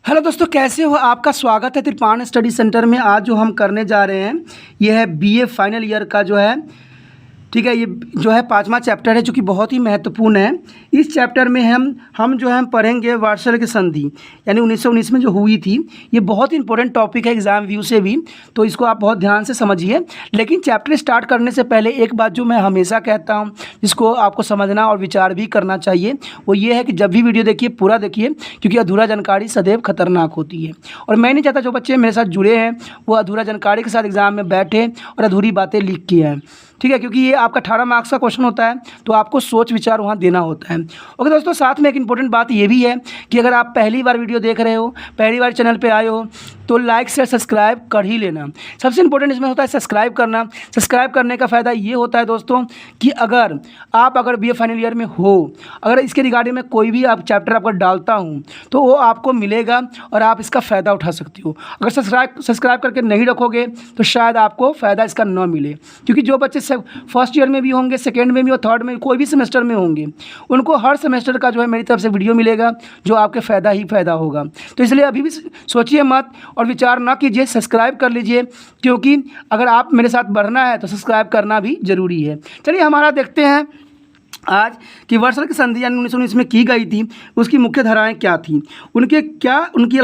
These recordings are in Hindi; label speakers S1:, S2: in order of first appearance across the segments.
S1: हेलो दोस्तों, कैसे हो? आपका स्वागत है त्रिपाण स्टडी सेंटर में। आज जो हम करने जा रहे हैं ये है बीए फाइनल ईयर का जो है, ठीक है, ये जो है 5वां चैप्टर है जो कि बहुत ही महत्वपूर्ण है। इस चैप्टर में हम जो है हम पढ़ेंगे वार्सल की संधि, यानी 1919 में जो हुई थी। ये बहुत ही इंपॉर्टेंट टॉपिक है एग्ज़ाम व्यू से भी, तो इसको आप बहुत ध्यान से समझिए। लेकिन चैप्टर स्टार्ट करने से पहले एक बात जो मैं हमेशा कहता हूँ, जिसको आपको समझना और विचार भी करना चाहिए, वो ये है कि जब भी वीडियो देखिए पूरा देखिए, क्योंकि अधूरा जानकारी सदैव खतरनाक होती है। और मैं नहीं चाहता जो बच्चे मेरे साथ जुड़े हैं वो अधूरा जानकारी के साथ एग्ज़ाम में बैठे और अधूरी बातें लिख के आएँ, ठीक है, क्योंकि ये आपका 18 मार्क्स का क्वेश्चन होता है, तो आपको सोच विचार वहाँ देना होता है। ओके दोस्तों, साथ में एक इम्पोर्टेंट बात ये भी है कि अगर आप पहली बार वीडियो देख रहे हो, पहली बार चैनल पे आए हो, तो लाइक शेयर सब्सक्राइब कर ही लेना। सबसे इंपॉर्टेंट इसमें होता है सब्सक्राइब करना। सब्सक्राइब करने का फ़ायदा ये होता है दोस्तों कि अगर बीए फाइनल ईयर में हो, अगर इसके रिगार्डिंग में कोई भी आप चैप्टर आपको डालता हूँ तो वो आपको मिलेगा और आप इसका फ़ायदा उठा सकते हो। अगर सब्सक्राइब करके नहीं रखोगे तो शायद आपको फ़ायदा इसका न मिले, क्योंकि जो बच्चे फर्स्ट ईयर में भी होंगे, सेकेंड में भी और थर्ड में, कोई भी सेमेस्टर में होंगे, उनको हर सेमेस्टर का जो है मेरी तरफ से वीडियो मिलेगा जो आपके फ़ायदा ही फ़ायदा होगा। तो इसलिए अभी भी सोचिए मत और विचार ना कीजिए, सब्सक्राइब कर लीजिए, क्योंकि अगर आप मेरे साथ बढ़ना है तो सब्सक्राइब करना भी ज़रूरी है। चलिए हमारा देखते हैं आज कि वार्सल की संधि यानी 1919 में की गई थी, उसकी मुख्य धाराएं क्या थी, उनकी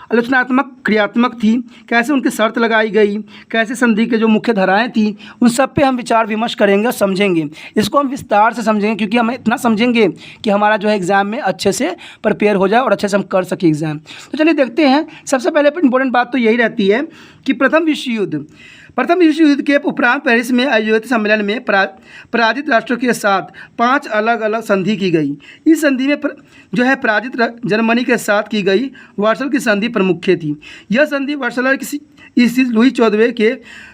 S1: आलोचनात्मक क्रियात्मक थी, कैसे उनकी शर्त लगाई गई, कैसे संधि के जो मुख्य धाराएं थी उन सब पे हम विचार विमर्श करेंगे और समझेंगे। इसको हम विस्तार से समझेंगे, क्योंकि हम इतना समझेंगे कि हमारा जो है एग्ज़ाम में अच्छे से प्रिपेयर हो जाए और अच्छे से हम कर सकें एग्ज़ाम। तो चलिए देखते हैं। सबसे पहले इंपॉर्टेंट बात तो यही रहती है कि प्रथम विश्व युद्ध के उपरांत पेरिस में आयोजित सम्मेलन में पराजित राष्ट्रों के साथ 5 अलग अलग संधि की गई। इस संधि में जो है पराजित जर्मनी के साथ की गई वार्सल की संधि प्रमुख थी। यह संधि वर्साय स्थित लुई 14वें के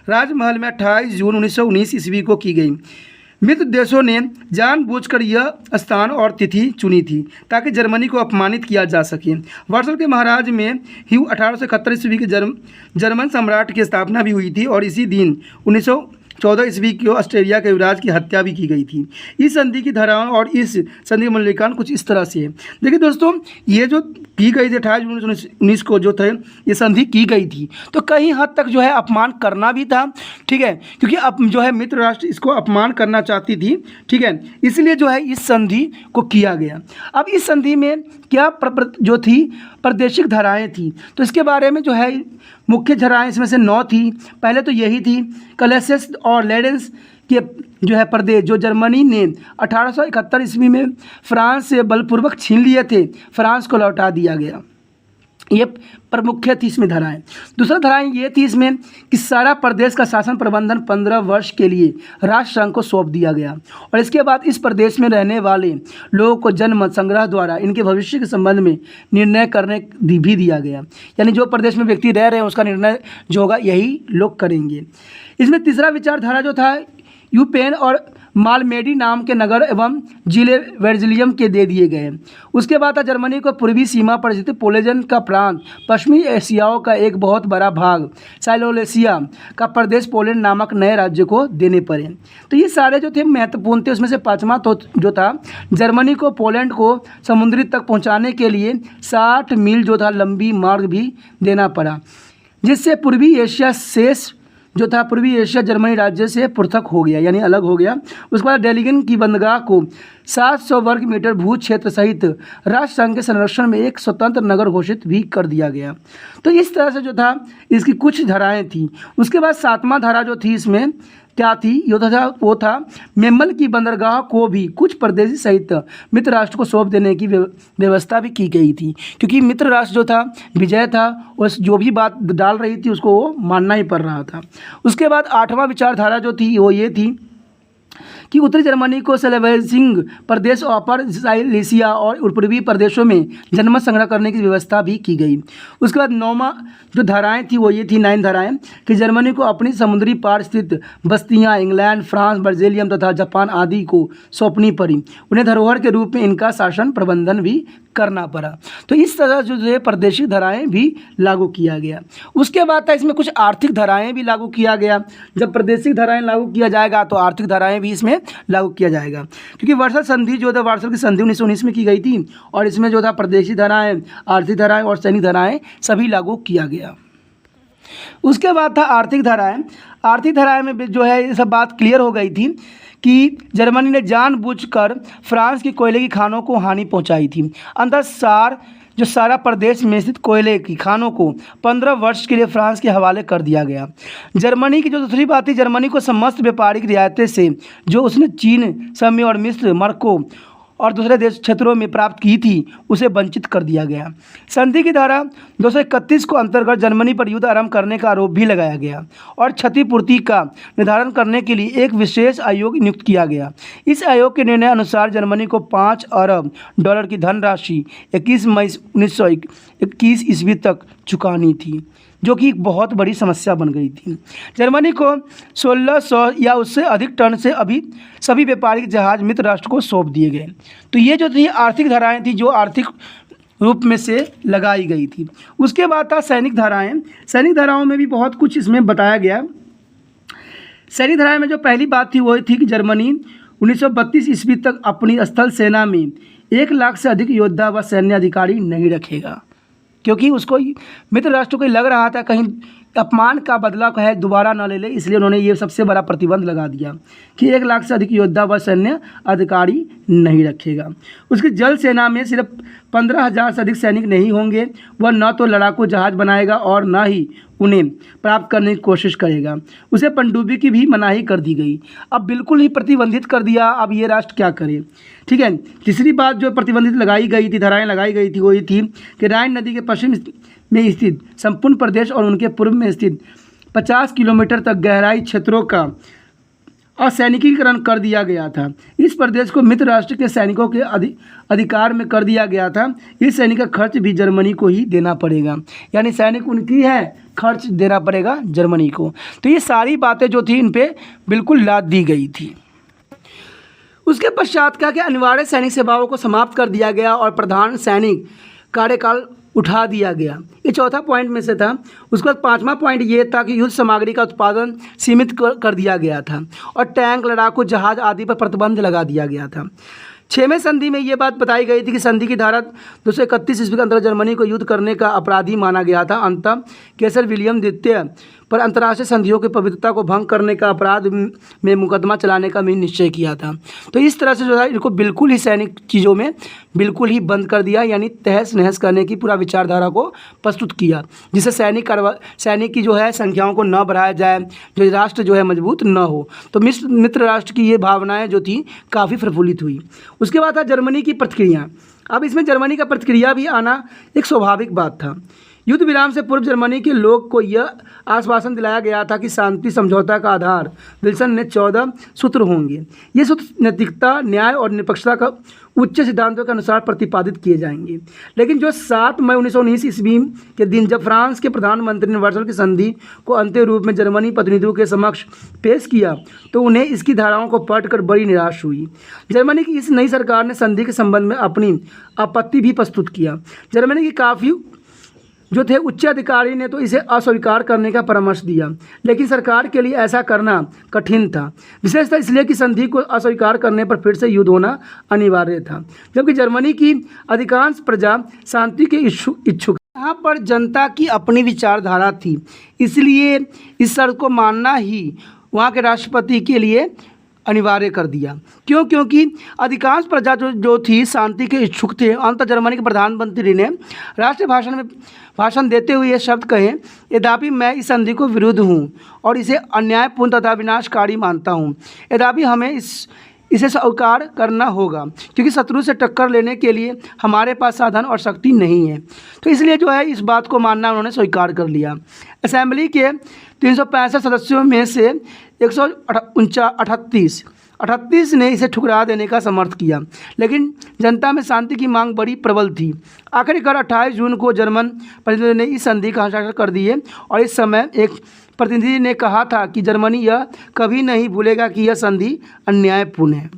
S1: राजमहल में 28 जून 1919 ईस्वी को की गई। मित्र देशों ने जानबूझकर यह स्थान और तिथि चुनी थी ताकि जर्मनी को अपमानित किया जा सके। वार्सल के महाराज में ही 1871 ईस्वी के जर्मन सम्राट की स्थापना भी हुई थी और इसी दिन 1914 ईस्वी को ऑस्ट्रेलिया के युवराज की हत्या भी की गई थी। इस संधि की धाराओं और इस संधि का मूल्यांकन कुछ इस तरह से है। देखिए दोस्तों, ये जो की गई थी 28 जून 1919 को जो थे ये संधि की गई थी, तो कहीं हद तक जो है अपमान करना भी था, ठीक है, क्योंकि अब जो है मित्र राष्ट्र इसको अपमान करना चाहती थी, ठीक है, इसलिए जो है इस संधि को किया गया। अब इस संधि में क्या जो थी प्रादेशिक धाराएं थी, तो इसके बारे में जो है मुख्य धाराएं इसमें से 9 थी। पहले तो यही थी, कलेसेस और लेडेंस के जो है प्रदेश जो जर्मनी ने 1871 ईस्वी में फ्रांस से बलपूर्वक छीन लिए थे, फ्रांस को लौटा दिया गया। ये प्रमुख थी इसमें धाराएं। दूसरा धाराएं ये थी इसमें कि सारा प्रदेश का शासन प्रबंधन 15 वर्ष के लिए राष्ट्रसंघ को सौंप दिया गया और इसके बाद इस प्रदेश में रहने वाले लोगों को जनमत संग्रह द्वारा इनके भविष्य के संबंध में निर्णय करने भी दिया गया। यानी जो प्रदेश में व्यक्ति रह रहे हैं उसका निर्णय जो होगा यही लोग करेंगे। इसमें तीसरा विचारधारा जो था यूपेन और मालमेडी नाम के नगर एवं जिले वेर्जिलियम के दे दिए गए। उसके बाद था जर्मनी को पूर्वी सीमा पर स्थित पोलेजन का प्रांत, पश्चिमी एशियाओं का एक बहुत बड़ा भाग साइलोलेसिया का प्रदेश पोलैंड नामक नए राज्य को देने पड़े। तो ये सारे जो थे महत्वपूर्ण थे। उसमें से 5वां तो जो था जर्मनी को पोलैंड को समुद्री तक पहुँचाने के लिए 60 मील जो था लंबी मार्ग भी देना पड़ा, जिससे पूर्वी एशिया शेष जो था पूर्वी एशिया जर्मनी राज्य से पृथक हो गया, यानी अलग हो गया। उसके बाद डेलिगन की बंदरगाह को 700 वर्ग मीटर भू क्षेत्र सहित राष्ट्रसंघ के संरक्षण में एक स्वतंत्र नगर घोषित भी कर दिया गया। तो इस तरह से जो था इसकी कुछ धाराएं थी। उसके बाद 7वां धारा जो थी इसमें क्या थी, वो था मेम्बल की बंदरगाह को भी कुछ प्रदेशी सहित मित्र राष्ट्र को सौंप देने की व्यवस्था भी की गई थी, क्योंकि मित्र राष्ट्र जो था विजय था, उस जो भी बात डाल रही थी उसको वो मानना ही पड़ रहा था। उसके बाद 8वां विचारधारा जो थी वो ये थी कि उत्तरी जर्मनी को स्लेवियन प्रदेश और अपर साइलेसिया और पूर्वी प्रदेशों में जनमत संग्रह करने की व्यवस्था भी की गई। उसके बाद 9वां जो धाराएं थी वो ये थी 9 धाराएं कि जर्मनी को अपनी समुद्री पार स्थित बस्तियां इंग्लैंड, फ्रांस, बेल्जियम तथा जापान आदि को सौंपनी पड़ी। उन्हें धरोहर के रूप में इनका शासन प्रबंधन भी करना पड़ा। तो इस तरह जो है प्रादेशिक धाराएं भी लागू किया गया। उसके बाद था इसमें कुछ आर्थिक धाराएं भी लागू किया गया। जब प्रादेशिक धाराएं लागू किया जाएगा तो आर्थिक धाराएं भी इसमें लागू किया जाएगा, क्योंकि वर्सल संधि जो था, वर्सल की संधि 1919 में की गई थी और इसमें जो था प्रादेशिक धाराएं, आर्थिक धाराएं और सैनिक धाराएं सभी लागू किया गया। उसके बाद था आर्थिक धाराएं। आर्थिक धाराएं में जो है ये सब बात क्लियर हो गई थी कि जर्मनी ने जानबूझकर फ्रांस की कोयले की खानों को हानि पहुंचाई थी। अंतः सारा प्रदेश में स्थित कोयले की खानों को 15 वर्ष के लिए फ्रांस के हवाले कर दिया गया। जर्मनी की जो दूसरी बात थी, जर्मनी को समस्त व्यापारिक रियायतें से जो उसने चीन, समय और मिस्र, मरको और दूसरे देश क्षेत्रों में प्राप्त की थी उसे वंचित कर दिया गया। संधि की धारा 231 को अंतर्गत जर्मनी पर युद्ध आरंभ करने का आरोप भी लगाया गया और क्षतिपूर्ति का निर्धारण करने के लिए एक विशेष आयोग नियुक्त किया गया। इस आयोग के निर्णय अनुसार जर्मनी को 5 अरब डॉलर की धनराशि 21 मई 1921 ईस्वी तक चुकानी थी, जो कि एक बहुत बड़ी समस्या बन गई थी। जर्मनी को 1600 या उससे अधिक टन से अभी सभी व्यापारिक जहाज मित्र राष्ट्र को सौंप दिए गए। तो ये जो थी आर्थिक धाराएं थी जो आर्थिक रूप में से लगाई गई थी। उसके बाद था सैनिक धाराएं। सैनिक धाराओं में भी बहुत कुछ इसमें बताया गया। सैनिक धाराएं में जो पहली बात थी वो थी कि जर्मनी 1932 ईस्वी तक अपनी स्थल सेना में 1 लाख से अधिक योद्धा व सैन्य अधिकारी नहीं रखेगा, क्योंकि उसको मित्र राष्ट्रों को लग रहा था कहीं अपमान का बदला है दोबारा न ले ले, इसलिए उन्होंने ये सबसे बड़ा प्रतिबंध लगा दिया कि 1 लाख से अधिक योद्धा व सैन्य अधिकारी नहीं रखेगा। उसकी जल सेना में सिर्फ 15,000 से अधिक सैनिक नहीं होंगे। वह न तो लड़ाकू जहाज बनाएगा और न ही उन्हें प्राप्त करने की कोशिश करेगा। उसे पनडुब्बी की भी मनाही कर दी गई। अब बिल्कुल ही प्रतिबंधित कर दिया। अब ये राष्ट्र क्या करे, ठीक है। तीसरी बात जो प्रतिबंधित लगाई गई थी, धाराएं लगाई गई थी, वो ये थी कि राइन नदी के पश्चिम में स्थित संपूर्ण प्रदेश और उनके पूर्व में स्थित 50 किलोमीटर तक गहराई क्षेत्रों का असैनिकीकरण कर दिया गया था। इस प्रदेश को मित्र राष्ट्र के सैनिकों के अधिकार में कर दिया गया था। इस सैनिक का खर्च भी जर्मनी को ही देना पड़ेगा, यानी सैनिक उनकी है, खर्च देना पड़ेगा जर्मनी को। तो ये सारी बातें जो थी इन पे बिल्कुल लाद दी गई थी। उसके पश्चात क्या कि अनिवार्य सैनिक सेवाओं को समाप्त कर दिया गया और प्रधान सैनिक कार्यकाल उठा दिया गया। ये चौथा पॉइंट में से था। उसके बाद 5वां पॉइंट ये था कि युद्ध सामग्री का उत्पादन सीमित कर दिया गया था और टैंक, लड़ाकू जहाज आदि पर प्रतिबंध लगा दिया गया था। 6वें संधि में ये बात बताई गई थी कि संधि की धारा 231 ईस्वी के अंतर्गत जर्मनी को युद्ध करने का अपराधी माना गया था। अंततः केसर विलियम द्वितीय पर अंतर्राष्ट्रीय संधियों की पवित्रता को भंग करने का अपराध में मुकदमा चलाने का भी निश्चय किया था। तो इस तरह से जो है इनको बिल्कुल ही सैनिक चीज़ों में बिल्कुल ही बंद कर दिया, यानी तहस नहस करने की पूरा विचारधारा को प्रस्तुत किया, जिससे सैनिक की जो है संख्याओं को न बढ़ाया जाए, जो राष्ट्र जो है मजबूत न हो। तो मित्र राष्ट्र की ये भावनाएं जो थी काफ़ी प्रफुल्लित हुई। उसके बाद था जर्मनी की प्रतिक्रिया। अब इसमें जर्मनी का प्रतिक्रिया भी आना एक स्वाभाविक बात था। युद्ध विराम से पूर्व जर्मनी के लोग को यह आश्वासन दिलाया गया था कि शांति समझौता का आधार विल्सन ने 14 सूत्र होंगे। ये सूत्र नैतिकता, न्याय और निष्पक्षता का उच्च सिद्धांतों के अनुसार प्रतिपादित किए जाएंगे। लेकिन जो 7 मई 1919 ईस्वी के दिन जब फ्रांस के प्रधानमंत्री ने वर्सल की संधि को अंतिम रूप में जर्मनी प्रतिनिधियों के समक्ष पेश किया तो उन्हें इसकी धाराओं को पढ़कर बड़ी निराश हुई। जर्मनी की इस नई सरकार ने संधि के संबंध में अपनी आपत्ति भी प्रस्तुत किया। जर्मनी की काफ़ी जो थे उच्च अधिकारी ने तो इसे अस्वीकार करने का परामर्श दिया, लेकिन सरकार के लिए ऐसा करना कठिन था, विशेषतः इसलिए कि संधि को अस्वीकार करने पर फिर से युद्ध होना अनिवार्य था, जबकि जर्मनी की अधिकांश प्रजा शांति के इच्छुक। यहाँ पर जनता की अपनी विचारधारा थी, इसलिए इस शर्त को मानना ही वहाँ के राष्ट्रपति के लिए अनिवार्य कर दिया। क्योंकि अधिकांश प्रजा जो थी शांति के इच्छुक थे। अंत जर्मनी के प्रधानमंत्री ने राष्ट्रीय भाषण देते हुए ये शब्द कहे, यद्यपि मैं इस संधि को विरुद्ध हूँ और इसे अन्यायपूर्ण तथा विनाशकारी मानता हूँ, यद्यपि हमें इसे स्वीकार करना होगा, क्योंकि शत्रु से टक्कर लेने के लिए हमारे पास साधन और शक्ति नहीं है। तो इसलिए जो है इस बात को मानना उन्होंने स्वीकार कर लिया। असेंबली के 365 सदस्यों में से 138 ने इसे ठुकरा देने का समर्थन किया, लेकिन जनता में शांति की मांग बड़ी प्रबल थी। आखिरकार 28 जून को जर्मन प्रतिनिधियों ने इस संधि का हस्ताक्षर कर दिए और इस समय एक प्रतिनिधि ने कहा था कि जर्मनी यह कभी नहीं भूलेगा कि यह संधि अन्यायपूर्ण है।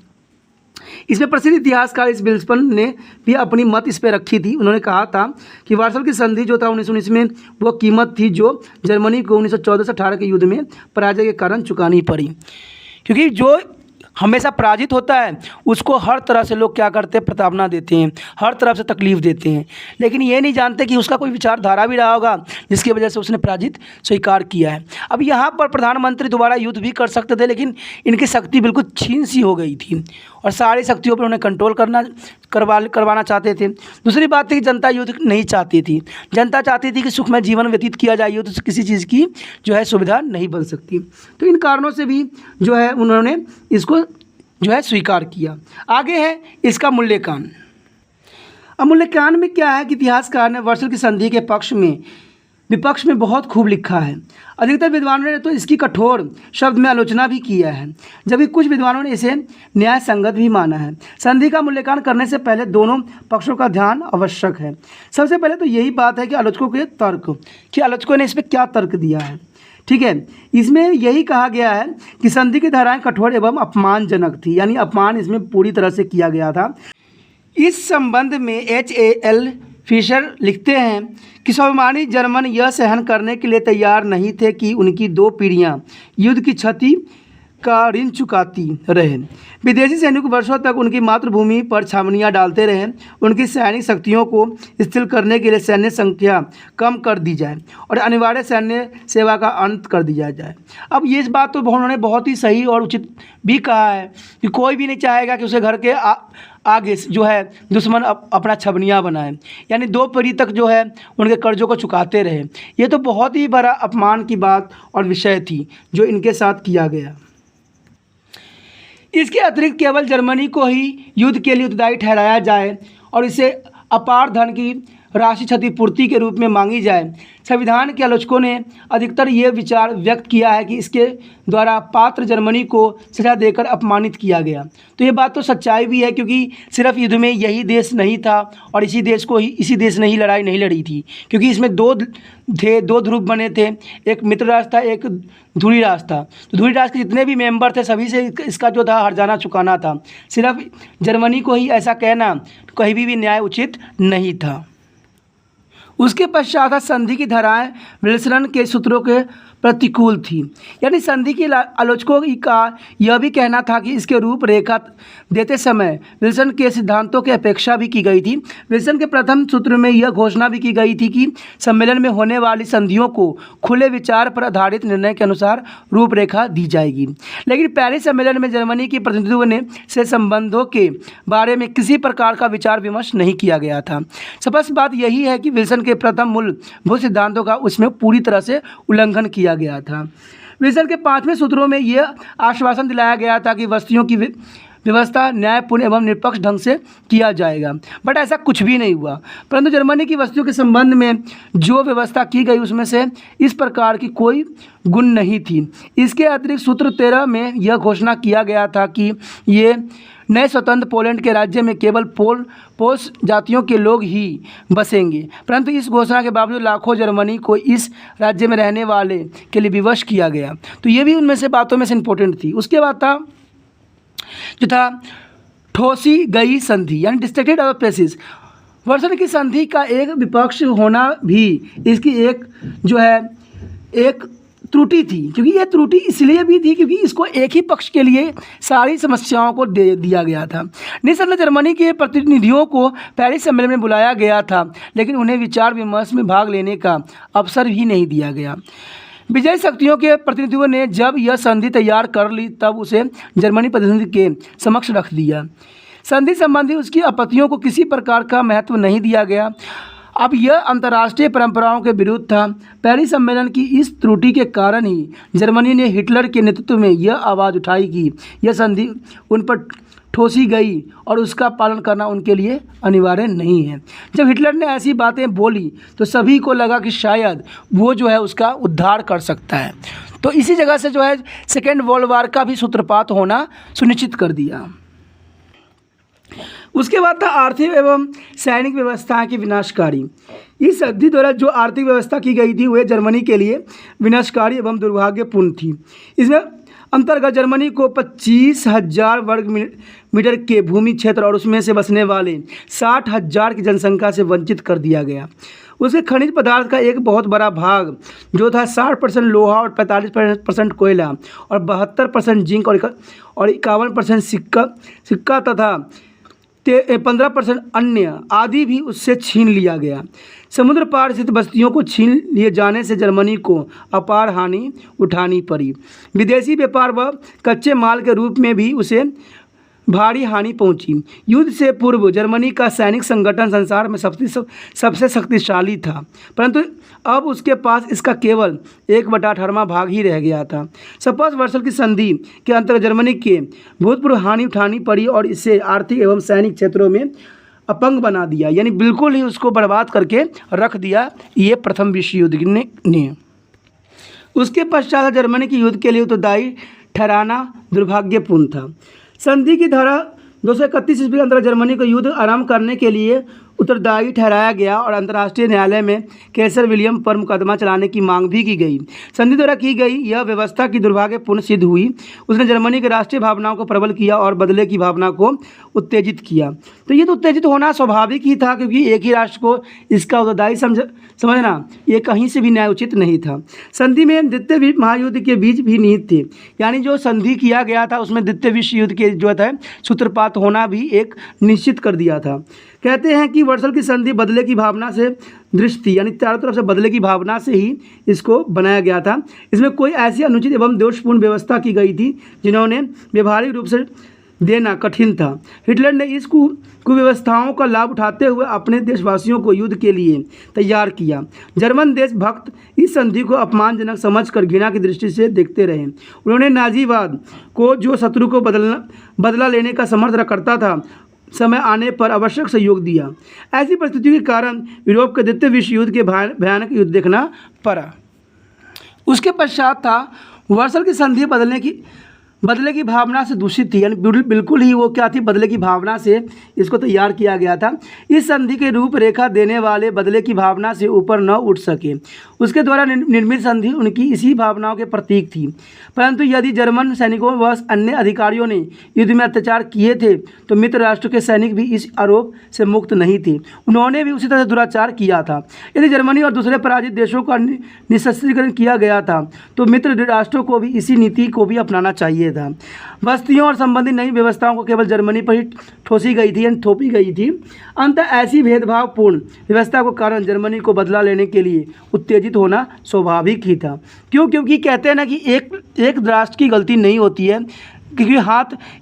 S1: इसमें प्रसिद्ध इतिहासकार इस विल्सन ने भी अपनी मत इस पर रखी थी। उन्होंने कहा था कि वार्सल की संधि जो था 1919 में, वो कीमत थी जो जर्मनी को 1914 से 18 के युद्ध में पराजय के कारण चुकानी पड़ी। क्योंकि जो हमेशा पराजित होता है उसको हर तरह से लोग क्या करते हैं, प्रताड़ना देते हैं, हर तरफ से तकलीफ़ देते हैं, लेकिन ये नहीं जानते कि उसका कोई विचारधारा भी रहा होगा जिसकी वजह से उसने पराजित स्वीकार किया है। अब यहाँ पर प्रधानमंत्री दोबारा युद्ध भी कर सकते थे, लेकिन इनकी शक्ति बिल्कुल छीन सी हो गई थी और सारी शक्तियों पर उन्हें कंट्रोल करवाना चाहते थे। दूसरी बात थी कि जनता युद्ध नहीं चाहती थी। जनता चाहती थी कि सुखमय जीवन व्यतीत किया जाए, युद्ध से किसी चीज़ की जो है सुविधा नहीं बन सकती। तो इन कारणों से भी जो है उन्होंने इसको जो है स्वीकार किया। आगे है इसका मूल्यांकन। अब मूल्यांकन में क्या है कि इतिहासकार ने वर्सल की संधि के विपक्ष में बहुत खूब लिखा है। अधिकतर विद्वानों ने तो इसकी कठोर शब्द में आलोचना भी किया है, जबकि कुछ विद्वानों ने इसे न्याय संगत भी माना है। संधि का मूल्यांकन करने से पहले दोनों पक्षों का ध्यान आवश्यक है। सबसे पहले तो यही बात है कि आलोचकों के तर्क, कि आलोचकों ने इस पर क्या तर्क दिया है। ठीक है, इसमें यही कहा गया है कि संधि की धाराएं कठोर एवं अपमानजनक थी, यानी अपमान इसमें पूरी तरह से किया गया था। इस संबंध में H.A.L. फिशर लिखते हैं कि स्वाभिमानी जर्मन यह सहन करने के लिए तैयार नहीं थे कि उनकी 2 पीढ़ियां युद्ध की क्षति का ऋण चुकाती रहे। विदेशी सैनिक वर्षों तक उनकी मातृभूमि पर छावनियां डालते रहे। उनकी सैनिक शक्तियों को स्थिर करने के लिए सैन्य संख्या कम कर दी जाए और अनिवार्य सैन्य सेवा का अंत कर दिया जाए। अब ये इस बात तो उन्होंने बहुत ही सही और उचित भी कहा है कि कोई भी नहीं चाहेगा कि उसे घर के आगे जो है दुश्मन अपना छबनिया बनाए, यानी 2 पीढ़ी तक जो है उनके कर्जों को चुकाते रहे। ये तो बहुत ही बड़ा अपमान की बात और विषय थी जो इनके साथ किया गया। इसके अतिरिक्त केवल जर्मनी को ही युद्ध के लिए उत्तरदायी ठहराया जाए और इसे अपार धन की राशि क्षतिपूर्ति के रूप में मांगी जाए। संविधान के आलोचकों ने अधिकतर ये विचार व्यक्त किया है कि इसके द्वारा पात्र जर्मनी को सजा देकर अपमानित किया गया। तो ये बात तो सच्चाई भी है, क्योंकि सिर्फ युद्ध में यही देश नहीं था और इसी देश ने ही लड़ाई नहीं लड़ी थी, क्योंकि इसमें 2 ध्रुव बने थे, एक मित्र राष्ट्र था, एक ध्रुवी राष्ट्र था। तो ध्रुवी राष्ट्र के जितने भी मेंबर थे सभी से इसका जो था हर्जाना चुकाना था। सिर्फ जर्मनी को ही ऐसा कहना कहीं भी न्याय उचित नहीं था। उसके पश्चात संधि की धाराएं विल्सन के सूत्रों के प्रतिकूल थी, यानी संधि के आलोचकों का यह भी कहना था कि इसके रूपरेखा देते समय विल्सन के सिद्धांतों की अपेक्षा भी की गई थी। विल्सन के प्रथम सूत्र में यह घोषणा भी की गई थी कि सम्मेलन में होने वाली संधियों को खुले विचार पर आधारित निर्णय के अनुसार रूपरेखा दी जाएगी। लेकिन पेरिस सम्मेलन में जर्मनी के प्रतिनिधियों ने से संबंधों के बारे में किसी प्रकार का विचार विमर्श नहीं किया गया था। स्पष्ट बात यही है कि विल्सन के प्रथम मूलभूत सिद्धांतों का उसमें पूरी तरह से उल्लंघन किया गया था। विल्सन के 5वें सूत्रों में यह आश्वासन दिलाया गया था कि वस्तुओं की व्यवस्था न्यायपूर्ण एवं निष्पक्ष ढंग से किया जाएगा, बट ऐसा कुछ भी नहीं हुआ। परंतु जर्मनी की वस्तुओं के संबंध में जो व्यवस्था की गई उसमें से इस प्रकार की कोई गुण नहीं थी। इसके अतिरिक्त सूत्र 13 में यह घोषणा किया गया था कि ये नए स्वतंत्र पोलैंड के राज्य में केवल पोल्स जातियों के लोग ही बसेंगे। परंतु इस घोषणा के बावजूद लाखों जर्मनी को इस राज्य में रहने वाले के लिए विवश किया गया। तो ये भी उनमें से बातों में से इम्पोर्टेंट थी। उसके बाद था ठोसी गई संधि, यानी डिस्ट्रक्टेड अदर प्लेसेस। वर्सल की संधि का एक विपक्ष होना भी इसकी एक त्रुटि थी, क्योंकि यह त्रुटि इसलिए भी थी क्योंकि इसको एक ही पक्ष के लिए सारी समस्याओं को दे दिया गया था। निसंदेह जर्मनी के प्रतिनिधियों को पेरिस सम्मेलन में बुलाया गया था, लेकिन उन्हें विचार विमर्श में भाग लेने का अवसर भी नहीं दिया गया। विजयी शक्तियों के प्रतिनिधियों ने जब यह संधि तैयार कर ली तब उसे जर्मनी प्रतिनिधि के समक्ष रख दिया। संधि संबंधी उसकी आपत्तियों को किसी प्रकार का महत्व नहीं दिया गया। अब यह अंतर्राष्ट्रीय परंपराओं के विरुद्ध था। पेरिस सम्मेलन की इस त्रुटि के कारण ही जर्मनी ने हिटलर के नेतृत्व में यह आवाज़ उठाई कि यह संधि उन पर ठोसी गई और उसका पालन करना उनके लिए अनिवार्य नहीं है। जब हिटलर ने ऐसी बातें बोली तो सभी को लगा कि शायद वो उसका उद्धार कर सकता है। तो इसी जगह से सेकेंड वर्ल्ड वॉर का भी सूत्रपात होना सुनिश्चित कर दिया। उसके बाद था आर्थिक एवं सैनिक व्यवस्था की विनाशकारी। इस संधि द्वारा जो आर्थिक व्यवस्था की गई थी वह जर्मनी के लिए विनाशकारी एवं दुर्भाग्यपूर्ण थी। इसमें अंतर्गत जर्मनी को 25,000 वर्ग मीटर के भूमि क्षेत्र और उसमें से बसने वाले 60,000 की जनसंख्या से वंचित कर दिया गया। उसके खनिज पदार्थ का एक बहुत बड़ा भाग जो था 60% लोहा और 45% कोयला और 72% जिंक और 51% सिक्का तथा 15% अन्य आदि भी उससे छीन लिया गया। समुद्र पार स्थित बस्तियों को छीन लिए जाने से जर्मनी को अपार हानि उठानी पड़ी। विदेशी व्यापार व कच्चे माल के रूप में भी उसे भारी हानि पहुंची। युद्ध से पूर्व जर्मनी का सैनिक संगठन संसार में सबसे शक्तिशाली था, परंतु अब उसके पास इसका केवल 1/18वां भाग ही रह गया था। स्पष्ट वर्सल की संधि के अंतर्गत जर्मनी के भूतपूर्व हानि उठानी पड़ी और इसे आर्थिक एवं सैनिक क्षेत्रों में अपंग बना दिया, यानी बिल्कुल ही उसको बर्बाद करके रख दिया ये प्रथम विश्व युद्ध ने। उसके पश्चात जर्मनी के युद्ध के लिए उत्तरदायी ठहराना दुर्भाग्यपूर्ण था। संधि की धारा 231 ईस्वी के अंतर्गत जर्मनी को युद्ध आरंभ करने के लिए उत्तरदायी ठहराया गया और अंतर्राष्ट्रीय न्यायालय में कैसर विलियम पर मुकदमा चलाने की मांग भी की गई। संधि द्वारा की गई यह व्यवस्था की दुर्भाग्यपूर्ण सिद्ध हुई। उसने जर्मनी के राष्ट्रीय भावनाओं को प्रबल किया और बदले की भावना को उत्तेजित किया। तो ये तो उत्तेजित होना स्वाभाविक ही था, क्योंकि एक ही राष्ट्र को इसका उत्तरदायी समझना ये कहीं से भी न्यायोचित नहीं था। संधि में द्वितीय महायुद्ध के बीच भी निहित थे, यानी जो संधि किया गया था उसमें द्वितीय विश्व युद्ध के जो है सूत्रपात होना भी एक निश्चित कर दिया था। कहते हैं कि वर्सल की संधि बदले की भावना से दृष्टि थी, यानी चारों तरफ से बदले की भावना से ही इसको बनाया गया था। इसमें कोई ऐसी अनुचित एवं दोषपूर्ण व्यवस्था की गई थी जिन्होंने व्यवहारिक रूप से देना कठिन था। हिटलर ने इस कुव्यवस्थाओं का लाभ उठाते हुए अपने देशवासियों को युद्ध के लिए तैयार किया। जर्मन देशभक्त इस संधि को अपमानजनक समझकर घृणा की दृष्टि से देखते रहे। उन्होंने नाजीवाद को, जो शत्रु को बदला लेने का समर्थन करता था, समय आने पर आवश्यक सहयोग दिया। ऐसी परिस्थितियों के कारण यूरोप के द्वितीय विश्व युद्ध के भयानक युद्ध देखना पड़ा। उसके पश्चात था वर्सल की संधि बदले की भावना से दूषित थी, यानी बिल्कुल ही वो क्या थी, बदले की भावना से इसको तैयार किया गया था। इस संधि के रूपरेखा देने वाले बदले की भावना से ऊपर न उठ सके। उसके द्वारा निर्मित संधि उनकी इसी भावनाओं के प्रतीक थी। परंतु यदि जर्मन सैनिकों व अन्य अधिकारियों ने युद्ध में अत्याचार किए थे तो मित्र राष्ट्रों के सैनिक भी इस आरोप से मुक्त नहीं थे। उन्होंने भी उसी तरह से दुराचार किया था। यदि जर्मनी और दूसरे पराजित देशों का निःशस्त्रीकरण किया गया था तो मित्र राष्ट्रों को भी इसी नीति को भी अपनाना चाहिए था। बस्तियों और संबंधित नई व्यवस्थाओं को केवल जर्मनी पर ही ठोसी गई थी, यानी थोपी गई थी। अंततः ऐसी भेदभावपूर्ण व्यवस्था के कारण जर्मनी को बदला लेने के लिए उत्तेजित होना स्वाभाविक ही था। क्योंकि कहते हैं ना कि एक राष्ट्र की गलती नहीं होती है, क्योंकि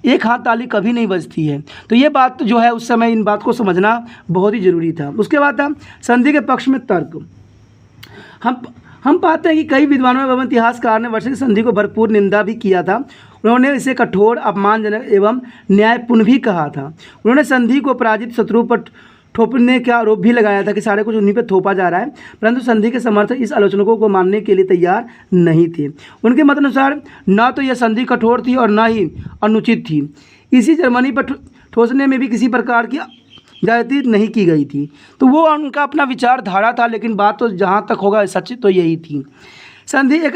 S1: एक हाथ ताली कभी नहीं बजती है। तो ये बात जो है उस समय इन बात को समझना बहुत ही जरूरी था। उसके बाद था संधि के पक्ष में तर्क। हम पाते हैं कि कई विद्वानों एवं इतिहासकार ने वर्सल की संधि को भरपूर निंदा भी किया था। उन्होंने इसे कठोर, अपमानजनक एवं न्यायपूर्ण भी कहा था। उन्होंने संधि को पराजित शत्रु पर थोपने का आरोप भी लगाया था कि सारे कुछ उन्हीं पर थोपा जा रहा है, परंतु संधि के समर्थक इस आलोचकों को मानने के लिए तैयार नहीं थे। उनके मत अनुसार न तो यह संधि कठोर थी और न ही अनुचित थी। इसी जर्मनी पर ठोसने में भी किसी प्रकार की ज्यादती नहीं की गई थी। तो वो उनका अपना विचारधारा था, लेकिन बात तो जहाँ तक होगा सच तो यही थी। संधि एक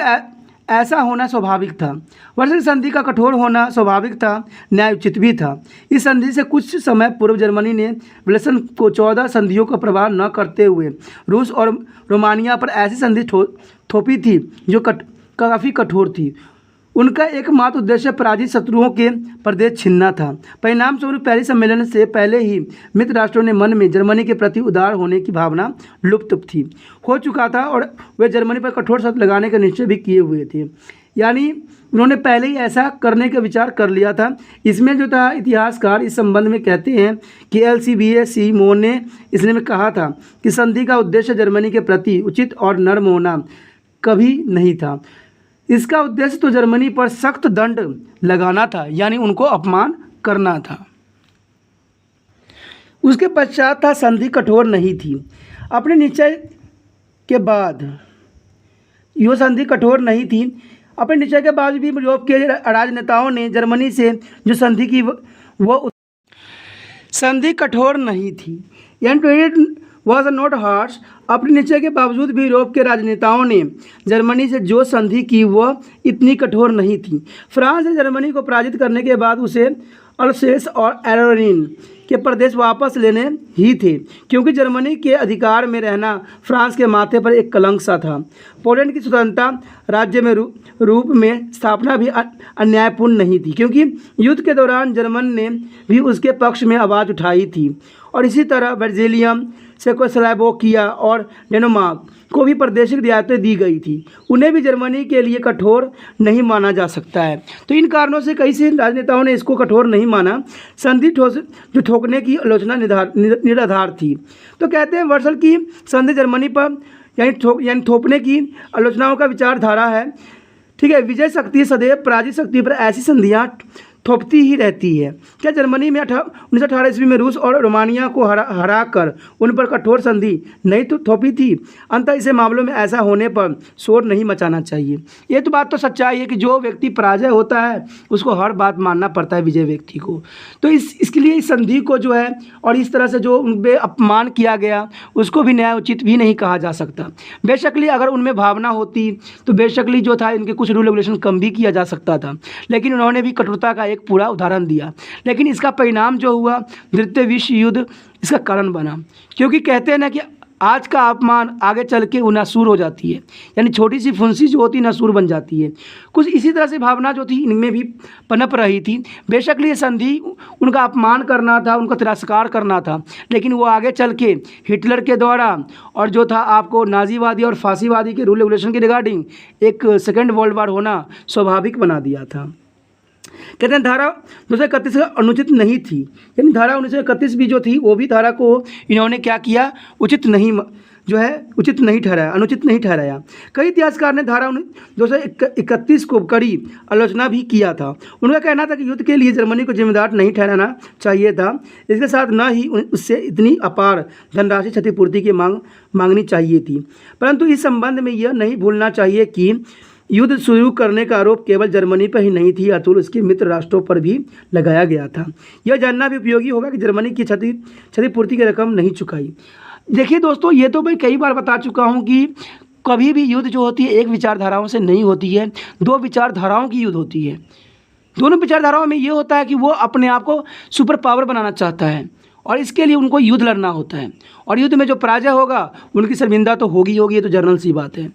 S1: ऐसा होना स्वाभाविक था। वर्सल संधि का कठोर होना स्वाभाविक था, न्यायोचित भी था। इस संधि से कुछ समय पूर्व जर्मनी ने विल्सन को 14 संधियों का प्रभाव न करते हुए रूस और रोमानिया पर ऐसी संधि थोपी थी जो काफ़ी कठोर थी। उनका एकमात्र उद्देश्य पराजित शत्रुओं के प्रदेश छीनना था। परिणाम स्वरूप पहले सम्मेलन से पहले ही मित्र राष्ट्रों ने मन में जर्मनी के प्रति उदार होने की भावना लुप्त हो चुका था और वे जर्मनी पर कठोर शर्त लगाने का निश्चय भी किए हुए थे। यानी उन्होंने पहले ही ऐसा करने का विचार कर लिया था। इसमें जो था इतिहासकार इस संबंध में कहते हैं कि LCBA सीमोन ने इसमें कहा था कि संधि का उद्देश्य जर्मनी के प्रति उचित और नर्म होना कभी नहीं था। इसका उद्देश्य तो जर्मनी पर सख्त दंड लगाना था, यानी उनको अपमान करना था। उसके पश्चात था संधि कठोर नहीं थी। अपने निश्चय के बाद यह संधि कठोर नहीं थी। अपने निश्चय के बाद भी यूरोप के राजनेताओं ने जर्मनी से जो संधि की वो संधि कठोर नहीं थी, यानी वॉज नॉट हार्श। अपने निश्चय के बावजूद भी यूरोप के राजनेताओं ने जर्मनी से जो संधि की वह इतनी कठोर नहीं थी। फ्रांस ने जर्मनी को पराजित करने के बाद उसे अल्सेस और एलोरीन के प्रदेश वापस लेने ही थे, क्योंकि जर्मनी के अधिकार में रहना फ्रांस के माथे पर एक कलंक सा था। पोलैंड की स्वतंत्रता राज्य में रूप में स्थापना भी अन्यायपूर्ण नहीं थी, क्योंकि युद्ध के दौरान जर्मन ने भी उसके पक्ष में आवाज़ उठाई थी, और इसी तरह बेल्जियम, चेकोस्लोवाकिया और डेनमार्क को भी प्रादेशिक रियायतें दी गई थी। उन्हें भी जर्मनी के लिए कठोर नहीं माना जा सकता है। तो इन कारणों से कई से राजनेताओं ने इसको कठोर नहीं माना। संधि जो ठोकने की आलोचना निराधार थी। तो कहते हैं वर्सल की संधि जर्मनी पर यानी थोपने की आलोचनाओं का विचारधारा है। ठीक है, विजय शक्ति सदैव पराजित शक्ति पर ऐसी संधियाँ थोपती ही रहती है। क्या जर्मनी में 1918 ईस्वी में रूस और रोमानिया को हरा कर उन पर कठोर संधि नहीं तो थोपी थी? अंततः इसे मामलों में ऐसा होने पर शोर नहीं मचाना चाहिए। ये तो बात तो सच्चाई है कि जो व्यक्ति पराजय होता है उसको हर बात मानना पड़ता है विजय व्यक्ति को। तो इसके लिए इस संधि को जो है और इस तरह से जो उन पर अपमान किया गया उसको भी न्यायोचित भी नहीं कहा जा सकता। बेशकली अगर उनमें भावना होती तो बेशकली जो था इनके कुछ रूल रेगुलेशन कम भी किया जा सकता था, लेकिन उन्होंने भी कठोरता का एक पूरा उदाहरण दिया। लेकिन इसका परिणाम जो हुआ द्वितीय विश्व युद्ध इसका कारण बना, क्योंकि कहते हैं ना कि आज का अपमान आगे चल के नासूर हो जाती है, यानी छोटी सी फुंसी जो होती है नासूर बन जाती है। कुछ इसी तरह से भावना जो थी इनमें भी पनप रही थी। बेशक ये संधि उनका अपमान करना था, उनका तिरस्कार करना था, लेकिन वो आगे चल के हिटलर के द्वारा और जो था आपको नाजीवादी और फांसीवादी के रूल रेगुलेशन के रिगार्डिंग एक सेकेंड वर्ल्ड वार होना स्वाभाविक बना दिया था। कहते हैं धारा 1931 अनुचित नहीं थी, यानी धारा 1931 भी जो थी वो भी धारा को इन्होंने क्या किया, उचित नहीं ठहराया, अनुचित नहीं ठहराया। कई इतिहासकार ने धारा 231 को कड़ी आलोचना भी किया था। उनका कहना था कि युद्ध के लिए जर्मनी को जिम्मेदार नहीं ठहराना चाहिए था, इसके साथ न ही उससे इतनी अपार धनराशि क्षतिपूर्ति की मांगनी चाहिए थी। परंतु इस संबंध में यह नहीं भूलना चाहिए कि युद्ध शुरू करने का आरोप केवल जर्मनी पर ही नहीं थी, अतुल उसके मित्र राष्ट्रों पर भी लगाया गया था। यह जानना भी उपयोगी होगा कि जर्मनी की क्षतिपूर्ति की रकम नहीं चुकाई। देखिए दोस्तों, ये तो मैं कई बार बता चुका हूँ कि कभी भी युद्ध जो होती है एक विचारधाराओं से नहीं होती है, दो विचारधाराओं की युद्ध होती है। दोनों विचारधाराओं में ये होता है कि वो अपने आप को सुपर पावर बनाना चाहता है और इसके लिए उनको युद्ध लड़ना होता है, और युद्ध में जो पराजय होगा उनकी शर्मिंदा तो होगी, ये तो जनरल सी बात है।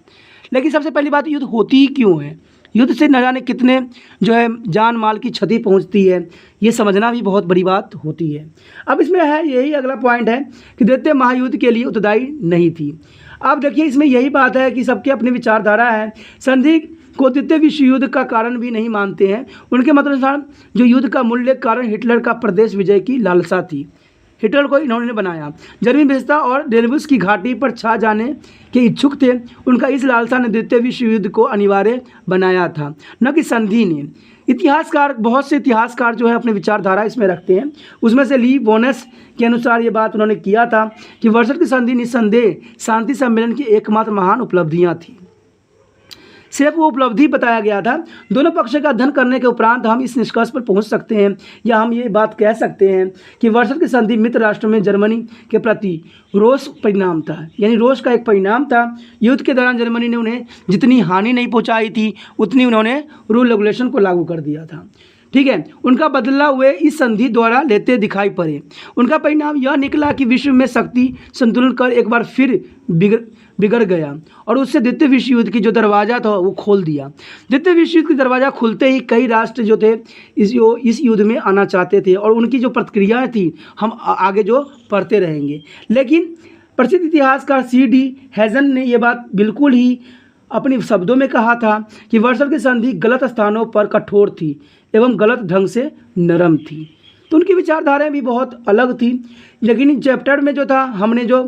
S1: लेकिन सबसे पहली बात, युद्ध होती ही क्यों है? युद्ध से न जाने कितने जो है जान माल की क्षति पहुंचती है, ये समझना भी बहुत बड़ी बात होती है। अब इसमें है यही अगला पॉइंट है कि द्वितीय महायुद्ध के लिए उत्तरदायी नहीं थी। अब देखिए इसमें यही बात है कि सबके अपनी विचारधारा है। संधि को द्वितीय विश्व युद्ध का कारण भी नहीं मानते हैं। उनके मत अनुसार जो युद्ध का मूल्य कारण हिटलर का प्रदेश विजय की लालसा थी। हिटलर को इन्होंने बनाया, जर्मनी विशेषता और डेल्बुस की घाटी पर छा जाने के इच्छुक थे। उनका इस लालसा ने द्वितीय विश्व युद्ध को अनिवार्य बनाया था, न कि संधि ने। इतिहासकार, बहुत से इतिहासकार जो है अपने विचारधारा इसमें रखते हैं। उसमें से ली बोनस के अनुसार ये बात उन्होंने किया था कि वर्सल की संधि निस्संदेह शांति सम्मेलन की एकमात्र महान उपलब्धियाँ थी। सिर्फ वो उपलब्धि बताया गया था। दोनों पक्ष का अध्ययन करने के उपरांत हम इस निष्कर्ष पर पहुंच सकते हैं, या हम ये बात कह सकते हैं कि वर्सल की संधि मित्र राष्ट्रों में जर्मनी के प्रति रोष परिणाम था, यानी रोष का एक परिणाम था। युद्ध के दौरान जर्मनी ने उन्हें जितनी हानि नहीं पहुंचाई थी उतनी उन्होंने रूल रेगुलेशन को लागू कर दिया था। ठीक है, उनका बदला हुए इस संधि द्वारा लेते दिखाई पड़े। उनका परिणाम यह निकला कि विश्व में शक्ति संतुलन कर एक बार फिर बिगड़ गया, और उससे द्वितीय विश्व युद्ध की जो दरवाज़ा था वो खोल दिया। द्वितीय विश्व युद्ध की दरवाज़ा खुलते ही कई राष्ट्र जो थे इस युद्ध में आना चाहते थे, और उनकी जो प्रतिक्रियाएं थी हम आगे जो पढ़ते रहेंगे। लेकिन प्रसिद्ध इतिहासकार C.D. हेजन ने ये बात बिल्कुल ही अपने शब्दों में कहा था कि वर्सल की संधि गलत स्थानों पर कठोर थी एवं गलत ढंग से नरम थी। तो उनकी विचारधाराएं भी बहुत अलग थी। लेकिन इन चैप्टर में जो था हमने जो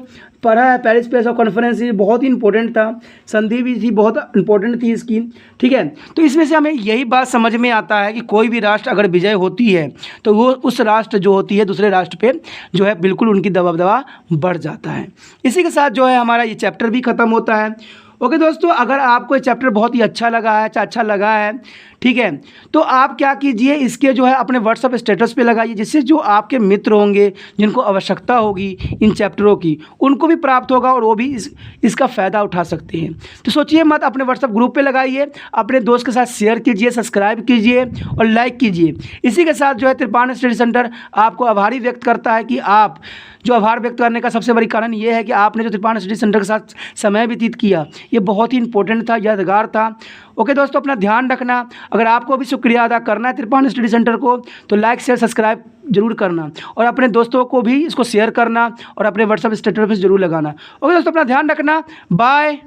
S1: पढ़ा है पेरिस पेस ऑफ कॉन्फ्रेंस, ये बहुत ही इंपॉर्टेंट था। संधि भी थी, बहुत इंपॉर्टेंट थी इसकी। ठीक है, तो इसमें से हमें यही बात समझ में आता है कि कोई भी राष्ट्र अगर विजय होती है तो वो उस राष्ट्र जो होती है दूसरे राष्ट्र पे जो है बिल्कुल उनकी दबदबा बढ़ जाता है। इसी के साथ जो है हमारा ये चैप्टर भी ख़त्म होता है। ओके दोस्तों, अगर आपको ये चैप्टर बहुत ही अच्छा लगा है, ठीक है। तो आप क्या कीजिए, इसके जो है अपने व्हाट्सअप स्टेटस पे लगाइए, जिससे जो आपके मित्र होंगे जिनको आवश्यकता होगी इन चैप्टरों की, उनको भी प्राप्त होगा और वो भी इसका फ़ायदा उठा सकते हैं। तो सोचिए मत, अपने व्हाट्सअप ग्रुप पे लगाइए, अपने दोस्त के साथ शेयर कीजिए, सब्सक्राइब कीजिए और लाइक कीजिए। इसी के साथ जो है त्रिपाण स्टडी सेंटर आपको आभारी व्यक्त करता है कि आप जो आभार व्यक्त करने का सबसे बड़ी कारण ये है कि आपने जो त्रिपाण स्टडी सेंटर के साथ समय व्यतीत किया, ये बहुत ही इंपॉर्टेंट था, यादगार था। ओके दोस्तों, अपना ध्यान रखना। अगर आपको भी शुक्रिया अदा करना है त्रिपाण स्टडी सेंटर को, तो लाइक शेयर सब्सक्राइब जरूर करना और अपने दोस्तों को भी इसको शेयर करना और अपने व्हाट्सएप स्टेटस पर जरूर लगाना। ओके दोस्तों, अपना ध्यान रखना। बाय।